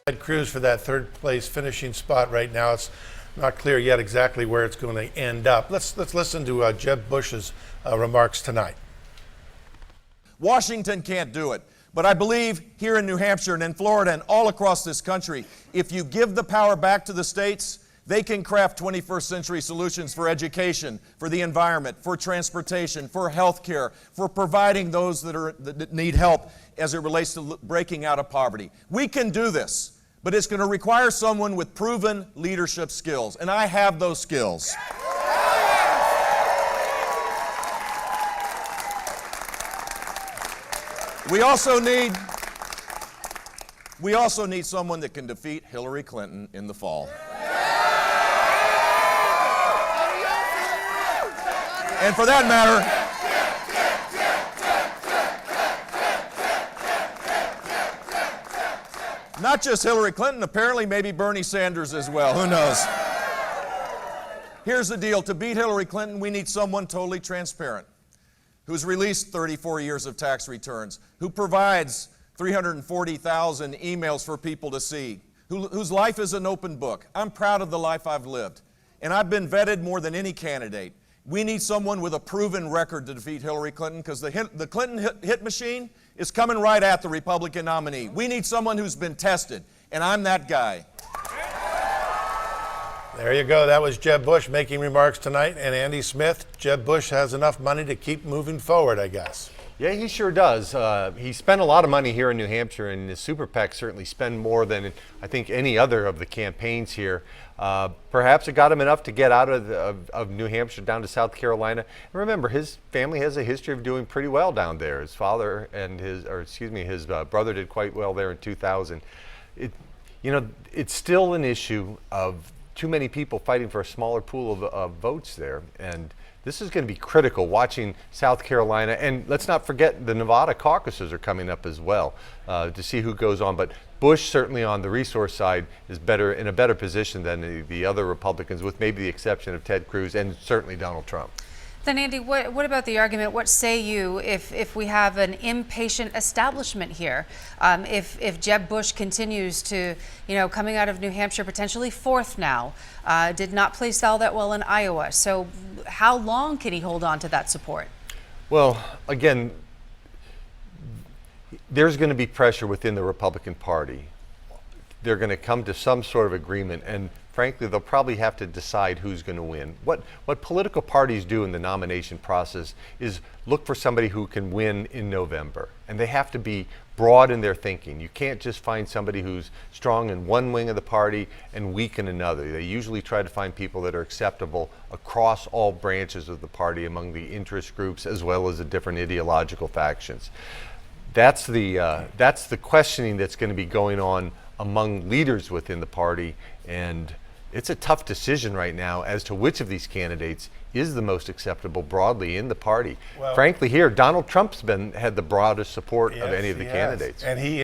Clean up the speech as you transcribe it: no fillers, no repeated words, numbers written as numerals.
Ted Cruz for that third place finishing spot right now. It's not clear yet exactly where it's going to end up. Let's listen to Jeb Bush's remarks tonight. Washington can't do it. But I believe here in New Hampshire and in Florida and all across this country, if you give the power back to the states, they can craft 21st century solutions for education, for the environment, for transportation, for health care, for providing those that need help as it relates to breaking out of poverty. We can do this, but it's going to require someone with proven leadership skills, and I have those skills. We also need someone that can defeat Hillary Clinton in the fall. And for that matter, not just Hillary Clinton, apparently maybe Bernie Sanders as well. Who knows? Here's the deal. To beat Hillary Clinton, we need someone totally transparent, who's released 34 years of tax returns, who provides 340,000 emails for people to see, whose life is an open book. I'm proud of the life I've lived, and I've been vetted more than any candidate. We need someone with a proven record to defeat Hillary Clinton, because the Clinton hit machine is coming right at the Republican nominee. We need someone who's been tested, and I'm that guy. There you go. That was Jeb Bush making remarks tonight. And Andy Smith, Jeb Bush has enough money to keep moving forward, I guess. Yeah, he sure does. He spent a lot of money here in New Hampshire, and his super PAC certainly spend more than I think any other of the campaigns here. Perhaps it got him enough to get out of New Hampshire down to South Carolina. And remember, his family has a history of doing pretty well down there. His father and his brother did quite well there in 2000. It's still an issue of too many people fighting for a smaller pool of votes there, and this is going to be critical watching South Carolina, and let's not forget the Nevada caucuses are coming up as well to see who goes on. But Bush certainly on the resource side is in a better position than the other Republicans, with maybe the exception of Ted Cruz and certainly Donald Trump. Then, Andy, what about the argument? What say you if we have an impatient establishment here? If Jeb Bush continues to, coming out of New Hampshire, potentially fourth now, did not place all that well in Iowa. So how long can he hold on to that support? Well, again, there's going to be pressure within the Republican Party. They're going to come to some sort of agreement, and frankly, they'll probably have to decide who's going to win. What political parties do in the nomination process is look for somebody who can win in November. And they have to be broad in their thinking. You can't just find somebody who's strong in one wing of the party and weak in another. They usually try to find people that are acceptable across all branches of the party among the interest groups as well as the different ideological factions. That's the questioning that's going to be going on among leaders within the party, and it's a tough decision right now as to which of these candidates is the most acceptable broadly in the party. Well, frankly, here Donald Trump's had the broadest support of any of the candidates. And he